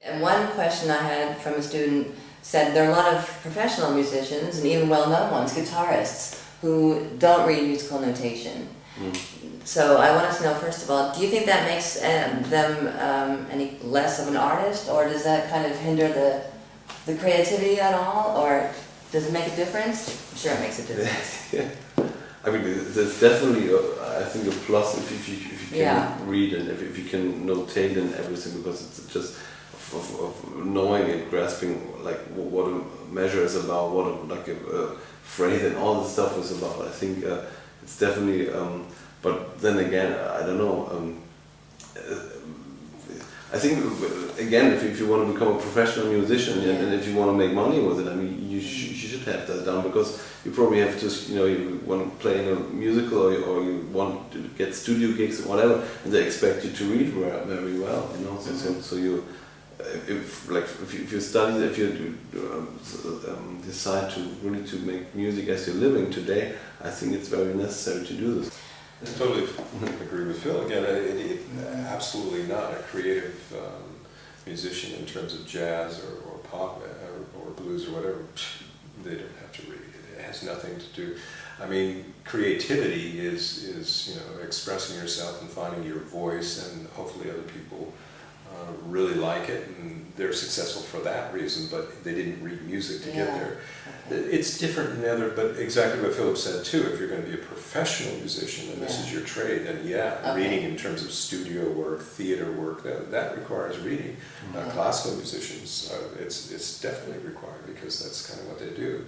And one question I had from a student said there are a lot of professional musicians, and even well-known ones, guitarists, who don't read musical notation. So I wanted to know, first of all, do you think that makes them any less of an artist, or does that kind of hinder the creativity at all, or does it make a difference? I'm sure it makes a difference. Yeah. I mean, there's definitely, I think, a plus if you can read and if you can notate and everything, because it's just of knowing and grasping like what a measure is about, what a phrase and all this stuff is about. I think it's definitely, but then again, I don't know. I think again, if you want to become a professional musician and if you want to make money with it, I mean, you should have that done, because you probably have to, you want to play in a musical or you want to get studio gigs or whatever, and they expect you to read very well, you know. So you, if you study, if you decide to really to make music as your living today, I think it's very necessary to do this. I totally agree with Phil. Again, absolutely not a creative musician in terms of jazz or pop or blues or whatever. They don't have to read. It has nothing to do. I mean, creativity is expressing yourself and finding your voice, and hopefully other people really like it and they're successful for that reason, but they didn't read music to get there. Okay. It's different in the other, but exactly what Philip said too, if you're going to be a professional musician and this is your trade, then reading in terms of studio work, theater work, that requires reading. Classical musicians, it's definitely required, because that's kind of what they do.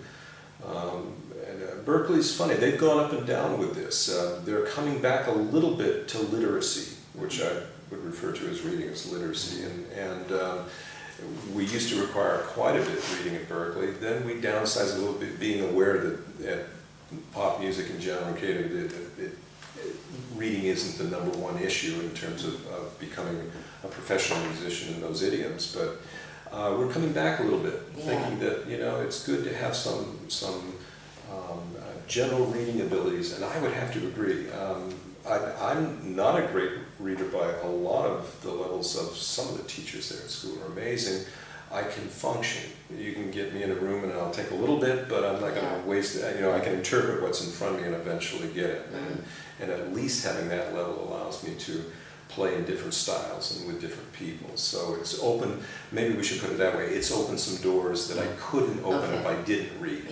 Berklee's funny, they've gone up and down with this. They're coming back a little bit to literacy, which I would refer to as reading as literacy, and we used to require quite a bit of reading at Berklee. Then we downsized a little bit, being aware that pop music in general, reading isn't the #1 issue in terms of becoming a professional musician in those idioms, but we're coming back a little bit, thinking that it's good to have some general reading abilities, and I would have to agree. I'm not a great reader by a lot of the levels of some of the teachers there at school are amazing. I can function. You can get me in a room and I'll take a little bit, but I'm not going to waste it. I can interpret what's in front of me and eventually get it. And at least having that level allows me to play in different styles and with different people. So it's open, maybe we should put it that way, it's opened some doors that I couldn't open if I didn't read.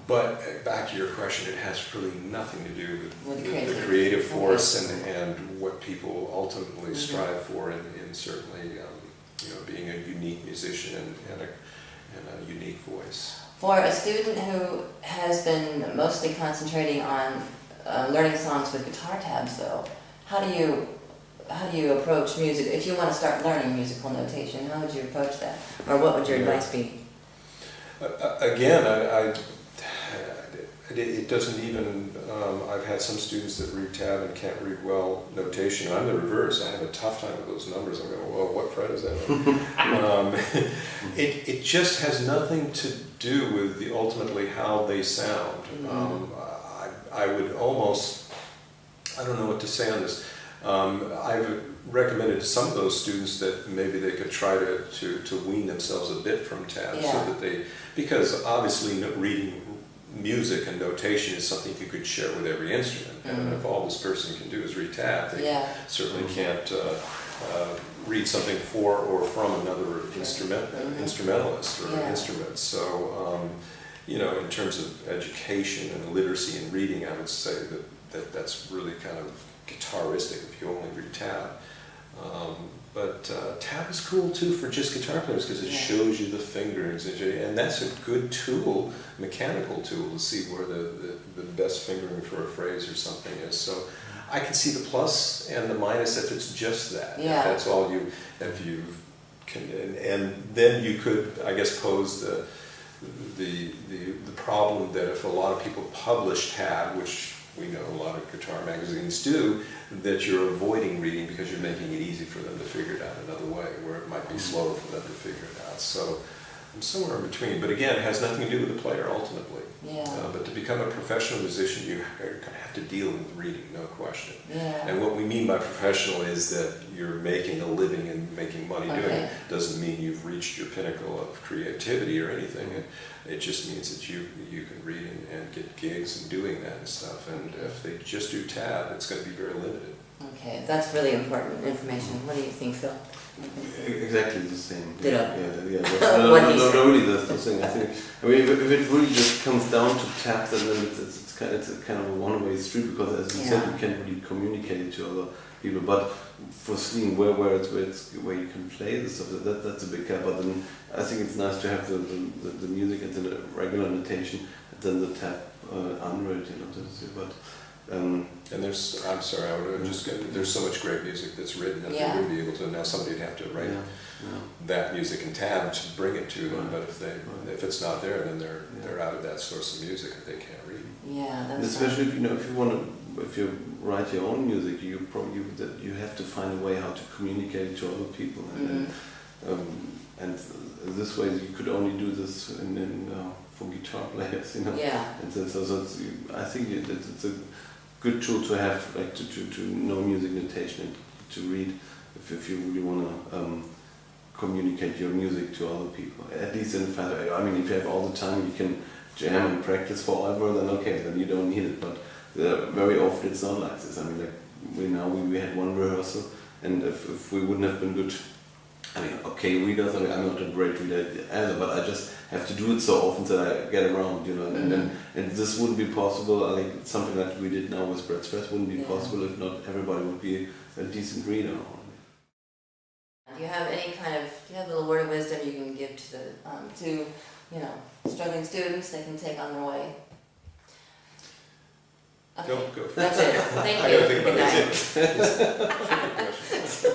But back to your question, it has really nothing to do with the creative force and what people ultimately strive for in certainly being a unique musician and a unique voice. For a student who has been mostly concentrating on learning songs with guitar tabs, though, how do you approach music? If you want to start learning musical notation, how would you approach that? Or what would your advice be? Again, it doesn't even, I've had some students that read tab and can't read well notation. I'm the reverse. I have a tough time with those numbers. I'm going, well, what fret is that on? It just has nothing to do with ultimately how they sound. I would almost, I don't know what to say on this. I've recommended to some of those students that maybe they could try to wean themselves a bit from tabs, so that because obviously reading music and notation is something you could share with every instrument, and if all this person can do is read tab, they certainly can't read something for or from another instrumentalist or instrument. So in terms of education and literacy and reading, I would say that's really kind of guitaristic if you only read tab. But tab is cool too for just guitar players, because it shows you the fingerings, and that's a good tool, mechanical tool, to see where the best fingering for a phrase or something is. So I can see the plus and the minus if it's just that. If that's all if you can, and then you could, I guess, pose the problem that if a lot of people publish tab, which we know a lot of guitar magazines do, that you're avoiding reading because you're making it easy for them to figure it out another way, where it might be slower for them to figure it out. So I'm somewhere in between, but again, it has nothing to do with the player ultimately. Yeah. But to become a professional musician, you have to deal with reading, no question. Yeah. And what we mean by professional is that you're making a living and making money doing it. Doesn't mean you've reached your pinnacle of creativity or anything. It just means that you can read and get gigs and doing that and stuff. And if they just do tab, it's going to be very limited. Okay, that's really important information. What do you think, Phil? Exactly the same. Ditto. Yeah. What he said. No, really, that's the thing. I think. I mean, if it really just comes down to taps, then it's a kind of a one-way street because, as you said, you can't really communicate it to other people. But for seeing where you can play the stuff, that's a big gap. But then I think it's nice to have the music and the regular notation, and then the tap unread, But. And I'm sorry, there's so much great music that's written that they would be able to. Now somebody'd have to write that music in tab to bring it to them. But if it's not there, then they're out of that source of music that they can't read. Yeah, that's especially if you write your own music, you have to find a way how to communicate to other people, and this way you could only do this for guitar players, Yeah. And so I think it's a good tool to have, like to know music notation and to read if you really want to communicate your music to other people. At least in fact, I mean, if you have all the time you can jam and practice forever, then okay, then you don't need it. But very often it's not like this. I mean, like we had one rehearsal, and if we wouldn't have been good, I mean, okay, readers. I mean, I'm not a great reader either, but I just have to do it so often that I get around, and this wouldn't be possible. I think something that we did now with Bret's Fest wouldn't be possible if not everybody would be a decent reader. Do you have a little word of wisdom you can give to the struggling students they can take on their way? Okay. Go. That's it. Thank I you. gotta think about Good night. it.